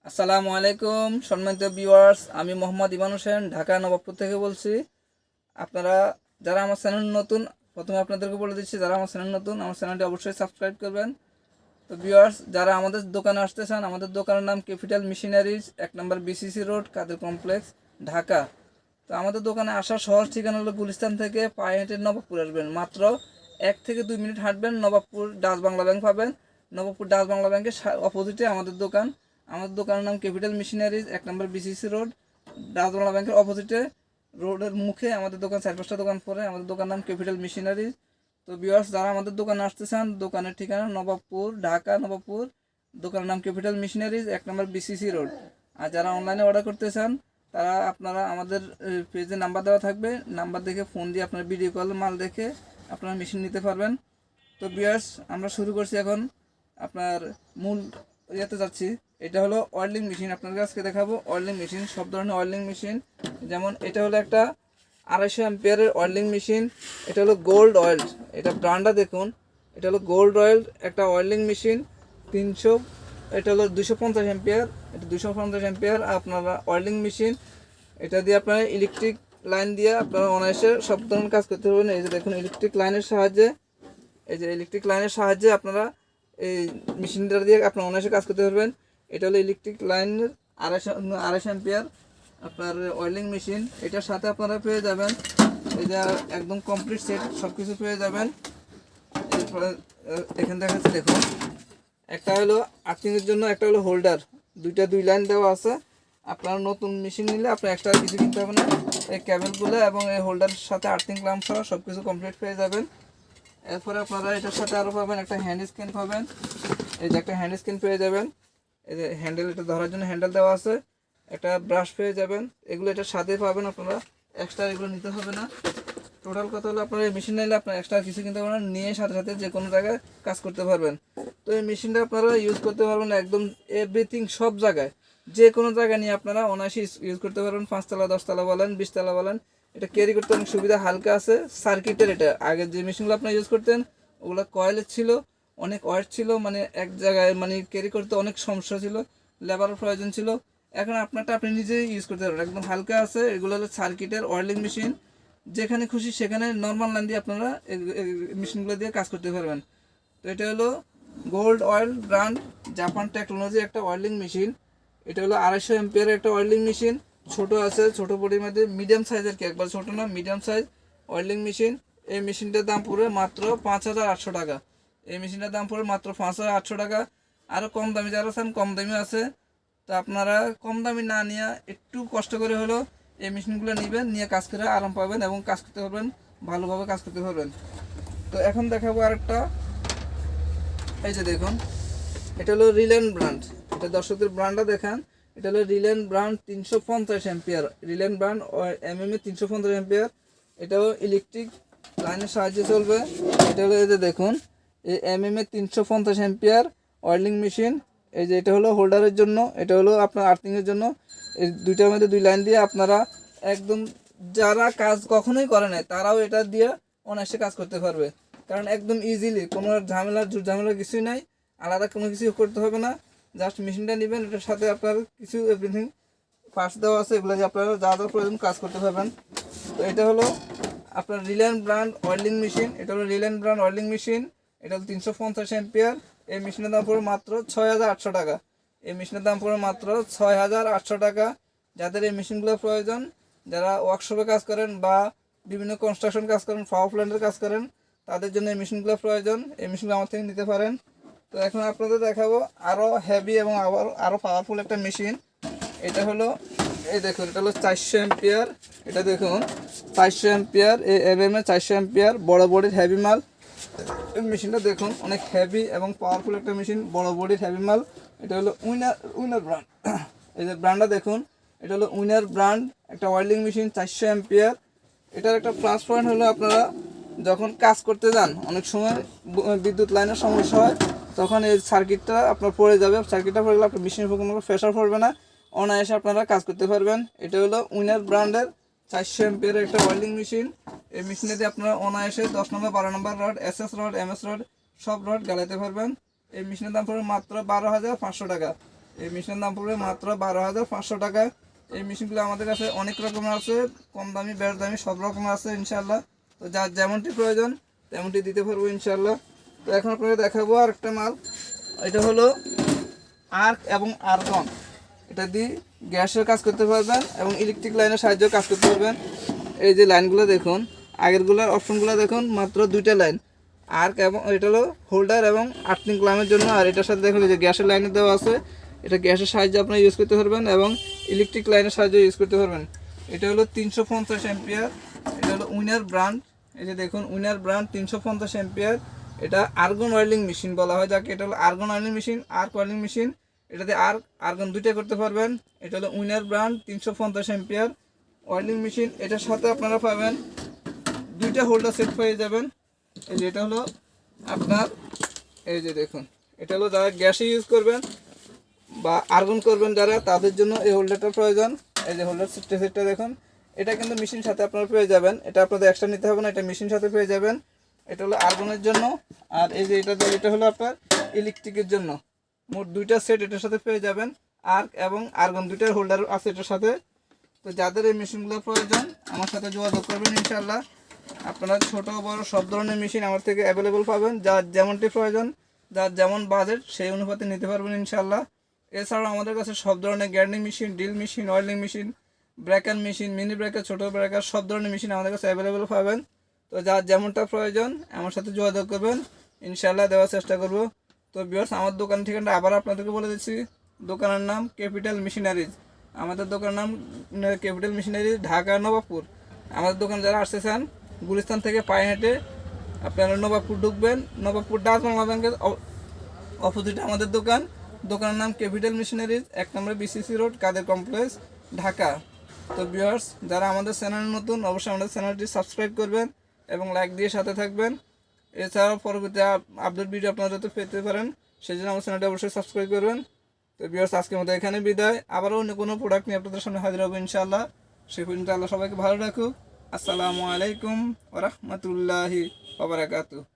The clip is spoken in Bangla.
আসসালামু আলাইকুম সম্মানিত ভিউয়ার্স, আমি মোহাম্মদ ইমান হোসেন ঢাকা নবাবপুর থেকে বলছি। আপনারা যারা আমার চ্যানেল নতুন, প্রথমে আপনাদেরকে বলে দিচ্ছি, যারা আমার চ্যানেল নতুন আমার চ্যানেলটি অবশ্যই সাবস্ক্রাইব করবেন। তো ভিউয়ার্স, যারা আমাদের দোকানে আসতে চান, আমাদের দোকানের নাম ক্যাপিটাল মেশিনারিজ, 1 নম্বর বিসিসি রোড, কাদের কমপ্লেক্স, ঢাকা। তো আমাদের দোকানে আসার সহজ ঠিকানা হলো গুলিস্তান থেকে পায়ে হেঁটে নবাবপুর আসবেন, মাত্র 1 থেকে 2 মিনিট হাঁটবেন, নবাবপুর ডাচ বাংলা ব্যাংক পাবেন। নবাবপুর ডাচ বাংলা ব্যাংকের অপোজিটে আমাদের দোকান। আমাদের দোকানের নাম ক্যাপিটাল মেশিনারিজ, 1 নম্বর বিসিসি রোড, ডাচ বাংলা ব্যাংকের অপোজিটে রোডের মুখে আমাদের দোকান, 4-5টা দোকান পরে আমাদের দোকান নাম ক্যাপিটাল মেশিনারিজ। তো ভিউয়ার্স, যারা আমাদের দোকানে আসতে চান, দোকানের ঠিকানা নবাবপুর, ঢাকা নবাবপুর, দোকানের নাম ক্যাপিটাল মেশিনারিজ, 1 নম্বর বিসিসি রোড। আর যারা অনলাইনে অর্ডার করতে চান, তারা আপনারা আমাদের পেজে নাম্বার দেওয়া থাকবে, নাম্বার দেখে ফোন দিয়ে আপনারা ভিডিও কল মাল দেখে আপনারা মেশিন নিতে পারবেন। তো ভিউয়ার্স, আমরা শুরু করছি এখন আপনার মূল ইয়েতে যাচ্ছি। এটা হলো অয়েলিং মেশিন, আপনাদের আজকে দেখাবো অয়েলিং মেশিন, সব ধরনের অয়েলিং মেশিন। যেমন এটা হলো একটা 250 অ্যাম্পিয়ারের অয়েলিং মেশিন। এটা হলো গোল্ড অয়েল, এটা ব্র্যান্ডটা দেখুন, এটা হলো গোল্ড অয়েল একটা অয়েলিং মেশিন। 300, এটা হলো 250 অ্যাম্পিয়ার, এটা 250 অ্যাম্পিয়ার আপনারা অয়েলিং মেশিন। এটা দিয়ে আপনারা ইলেকট্রিক লাইন দিয়ে আপনারা অনায়াসে সব ধরনের কাজ করতে পারবেন। এই যে দেখুন, ইলেকট্রিক লাইনের সাহায্যে, এই যে ইলেকট্রিক লাইনের সাহায্যে আপনারা এই মেশিনটা দিয়ে আপনারা অনায়াসে কাজ করতে পারবেন। এটা হলো ইলেকট্রিক লাইনের 250 অ্যাম্পিয়ার আপনার অয়েলিং মেশিন। এটার সাথে আপনারা পেয়ে যাবেন এই যে একদম কমপ্লিট সেট, সব কিছু পেয়ে যাবেন। এরপরে এখানে দেখাচ্ছি দেখুন, একটা হলো আর্থিংয়ের জন্য, একটা হলো হোল্ডার, দুই লাইন দেওয়া আছে। আপনারা নতুন মেশিন নিলে আপনার এক্সট্রা কিছু কিনতে হবে না। এই ক্যাবেলগুলো এবং এই হোল্ডারের সাথে আর্থিং ক্লাম্প সহ সব কিছু কমপ্লিট পেয়ে যাবেন। এরপরে আপনারা এটার সাথে আরও পাবেন একটা হ্যান্ড স্ক্যান পাবেন। এই যে একটা হ্যান্ড স্ক্যান পেয়ে যাবেন, এই যে হ্যান্ডেল, এটা ধরার জন্য হ্যান্ডেল দেওয়া আছে। একটা ব্রাশ পেয়ে যাবেন, এগুলো এটার সাথে পাবেন, আপনারা এক্সট্রা এগুলো নিতে হবে না। টোটাল কথা হলো, আপনারা এই মেশিন নিলে আপনার এক্সট্রা কিছু কিনতে পারবেন, নিয়ে সাথে সাথে যে কোনো জায়গায় কাজ করতে পারবেন। তো এই মেশিনটা আপনারা ইউজ করতে পারবেন একদম এভরিথিং, সব জায়গায়, যে কোনো জায়গায় নিয়ে আপনারা অনায়াসে ইউজ করতে পারবেন। 5তলা 10তলা বলেন, 20তলা বলেন, এটা ক্যারি করতে অনেক সুবিধা, হালকা আছে, সার্কিটের। এটা আগে যে মেশিনগুলো আপনারা ইউজ করতেন ওগুলো কয়েলের ছিল, অনেক ওয়েট ছিল, মানে এক জায়গায় মানে ক্যারি করতে অনেক সমস্যা ছিল, লেবারের প্রয়োজন ছিল। এখন আপনারটা আপনি নিজেই ইউজ করতে পারবেন, একদম হালকা আছে। এগুলো হলো সার্কিটের অয়েলিং মেশিন, যেখানে খুশি সেখানে নর্মাল লাইন দিয়ে আপনারা মেশিনগুলো দিয়ে কাজ করতে পারবেন। তো এটা হলো gold oil brand, Japan technology একটা অয়েলিং মেশিন। এটা হলো 250 অ্যাম্পিয়ারের একটা অয়েলিং মেশিন। ছোট আছে, ছোট বডির মধ্যে, মিডিয়াম সাইজের, কি একবার ছোট না, মিডিয়াম সাইজ অয়েলিং মেশিন। এই মেশিনটার দাম পড়বে মাত্র 5800 টাকা। এই মেশিনটার দাম পড়বে মাত্র 5800 টাকা। আরও কম দামি যারা চান, কম দামি আছে। তো আপনারা কম দামি না নিয়ে একটু কষ্ট করে হলেও এই মেশিনগুলো নেবেন, নিয়ে কাজ করে আরাম পাবেন এবং কাজ করতে পারবেন, ভালোভাবে কাজ করতে পারবেন। তো এখন দেখাবো আরেকটা, এই যে দেখুন, এটা হলো রিলায়েন্স ব্র্যান্ড, এটা দর্শকদের ব্র্যান্ডটা দেখান। এটা হলো Reliance brand 350 ampere, Reliance brand MMA 350 ampere. এটাও ইলেকট্রিক লাইনের সাহায্যে চলবে। এটা হলো, এই যে দেখুন, এই এমএমএ 350 অ্যাম্পিয়ার অয়েলিং মেশিন। এই যে এটা হলো হোল্ডারের জন্য, এটা হলো আপনার আর্থিংয়ের জন্য। এই দুইটার মধ্যে 2 লাইন দিয়ে আপনারা একদম, যারা কাজ কখনোই করে নাই তারাও এটা দিয়ে অনায়াসে কাজ করতে পারবে, কারণ একদম ইজিলি, কোনো ঝামেলা কিছুই নাই, আলাদা কোনো কিছু করতে হবে না। জাস্ট মেশিনটা নেবেন, এটার সাথে আপনার কিছু এভরিথিং পার্টস দেওয়া আছে, এগুলো যে আপনারা যা যা প্রয়োজন কাজ করতে পারবেন। তো এটা হলো আপনার রিলায়েন্স ব্র্যান্ড অয়েলিং মেশিন, এটা হলো রিলায়েন্স ব্র্যান্ড অয়েলিং মেশিন। এটা হলো 350 অ্যাম্পিয়ার। এই মেশিনের দাম পড়বে মাত্র 6800 টাকা। এই মেশিনের দাম পড়বে মাত্র 6800 টাকা। যাদের এই মেশিনগুলো প্রয়োজন, যারা ওয়ার্কশপে কাজ করেন বা বিভিন্ন কনস্ট্রাকশন কাজ করেন, পাওয়ার প্ল্যান্টের কাজ করেন, তাদের জন্য এই মেশিনগুলো প্রয়োজন, এই মেশিনগুলো আমার থেকে নিতে পারেন। তো এখন আপনাদের দেখাবো আরও হেভি এবং আরও পাওয়ারফুল একটা মেশিন। এটা হলো, এই দেখুন, এটা হলো 400 অ্যাম্পিয়ার। এটা দেখুন 400 অ্যাম্পিয়ার, এই এমএমএ 400 অ্যাম্পিয়ার, বড় বডির হেভি মাল। এই মেশিনটা দেখুন, অনেক হেভি এবং পাওয়ারফুল একটা মেশিন, বড় বডির হেভি মাল। এটা হলো উইনার ব্র্যান্ড, এই যে ব্র্যান্ডটা দেখুন, এটা হলো উইনার ব্র্যান্ড একটা ওয়েল্ডিং মেশিন, 400 অ্যাম্পিয়ার। এটার একটা প্লাস পয়েন্ট হলো, আপনারা যখন কাজ করতে যান অনেক সময় বিদ্যুৎ লাইনের সমস্যা হয়, তখন এই সার্কিটটা আপনার পড়ে যাবে, সার্কিটটা পড়ে গেলে আপনার মেশিনের উপর কোনো প্রেশার পড়বে না, অনায়াসে আপনারা কাজ করতে পারবেন। এটা হলো উইনার ব্র্যান্ডের 400 অ্যাম্পিয়ারের একটা ওয়েল্ডিং মেশিন। এই মেশিনে দিয়ে আপনারা অনায়াসে 10 নম্বর 12 নম্বর rod, SS rod, MS rod, সব রড গালাতে পারবেন। এই মেশিনের দাম পড়বে মাত্র 12,500 টাকা। এই মেশিনের দাম পড়বে মাত্র 12,500 টাকা। এই মেশিনগুলো আমাদের কাছে অনেক রকমের আছে, কম দামি বেশ দামি সব রকমের আছে ইনশাল্লাহ। তো যার যেমনটি প্রয়োজন তেমনটি দিতে পারবো ইনশাল্লাহ। তো এখন আপনাকে দেখাবো আর একটা মাল, এটা হলো আর্ক এবং আর্গন। এটা দিয়ে গ্যাসের কাজ করতে পারবেন এবং ইলেকট্রিক লাইনের সাহায্যে কাজ করতে পারবেন। এই যে লাইনগুলো দেখুন, আগেরগুলোর অপশনগুলো দেখুন, মাত্র 2টা লাইন আর্ক, এবং এটা হলো হোল্ডার এবং আর্থিং ক্লামের জন্য। আর এটার সাথে দেখুন এই যে গ্যাসের লাইনে দেওয়া আছে, এটা গ্যাসের সাহায্যে আপনারা ইউজ করতে পারবেন এবং ইলেকট্রিক লাইনের সাহায্যে ইউজ করতে পারবেন। এটা হলো 350 অ্যাম্পিয়ার, এটা হলো উইনার ব্র্যান্ড। এই যে দেখুন উইনার ব্র্যান্ড 350 অ্যাম্পিয়ার। এটা আর্গন ওয়েল্ডিং মেশিন বলা হয় যাকে। এটা হলো argon welding machine, arc welding machine. এটাতে আর্গন দুইটা করতে পারবেন। এটা হলো winner brand 350 ampere welding machine. এটার সাথে আপনারা পাবেন 2টা হোল্ডার সেট পেয়ে যাবেন। এই যে এটা হলো আপনার, এই যে দেখুন এটা হলো যারা গ্যাসে ইউজ করবেন বা আর্গন করবেন যারা, তাদের জন্য এই হোল্ডারটা প্রয়োজন। এই যে হোল্ডার সেটটা দেখুন, এটা কিন্তু মেশিন সাথে আপনারা পেয়ে যাবেন, এটা আপনাদের এক্সট্রা নিতে হবে না, এটা মেশিন সাথে পেয়ে যাবেন। এটা হলো আর্গনের জন্য। আর এই যে এটা হলো আপনার ইলেকট্রিকের জন্য। মোট 2টা সেট এটার সাথে পেয়ে যাবেন, আর্ক এবং আর্গন 2টার হোল্ডার আছে এটার সাথে। তো যাদের এই মেশিনগুলো প্রয়োজন আমার সাথে যোগাযোগ করবেন ইনশাল্লাহ। আপনারা ছোট বড় সব ধরনের মেশিন আমার থেকে অ্যাভেলেবল পাবেন, যার যেমনটি প্রয়োজন, যার যেমন বাজেট সেই অনুপাতে নিতে পারবেন ইনশাল্লাহ। এছাড়াও আমাদের কাছে সব ধরনের গ্যান্ডিং machine, drill machine, welding machine, breaker machine, mini breaker, ছোটো ব্রেকার সব ধরনের মেশিন আমাদের কাছে অ্যাভেলেবল পাবেন। তো যার যেমনটা প্রয়োজন আমার সাথে যোগাযোগ করবেন, ইনশাল্লাহ দেওয়ার চেষ্টা করব। তো ভিউয়ার্স, আমার দোকান ঠিকানাটা আবার আপনাদেরকে বলে দিচ্ছি। দোকানের নাম ক্যাপিটাল মেশিনারিজ। আমাদের দোকানের নাম ক্যাপিটাল মেশিনারিজ, ঢাকা নবাবপুর। আমাদের দোকান যারা আসতে চান গুলিস্তান থেকে পায়ে হেঁটে আপনারা নবাবপুর ঢুকবেন, নবাবপুর ডাচ বাংলা ব্যাংকের অপোজিটে আমাদের দোকান। দোকানের নাম ক্যাপিটাল মেশিনারিজ, 1 নম্বর BCC রোড, কাদের কমপ্লেক্স, ঢাকা। তো ভিউয়ার্স, যারা আমাদের চ্যানেল নতুন অবশ্যই আমাদের চ্যানেলটি সাবস্ক্রাইব করবেন এবং লাইক দিয়ে সাথে থাকবেন। এছাড়াও পরবর্তী আপডেট ভিডিও আপনারা যাতে পেতে পারেন সেই জন্য আমার চ্যানেলটি অবশ্যই সাবস্ক্রাইব করবেন। তো ভিউয়ার্স, আজকের মতো এখানে বিদায়। আবারও অন্য কোনো প্রোডাক্ট নিয়ে আপনাদের সামনে হাজির হবো ইনশাআল্লাহ। সেই পর্যন্ত আল্লাহ সবাইকে ভালো রাখুক। আসসালামু আলাইকুম ওয়া রাহমাতুল্লাহি ওয়া বারাকাতুহু।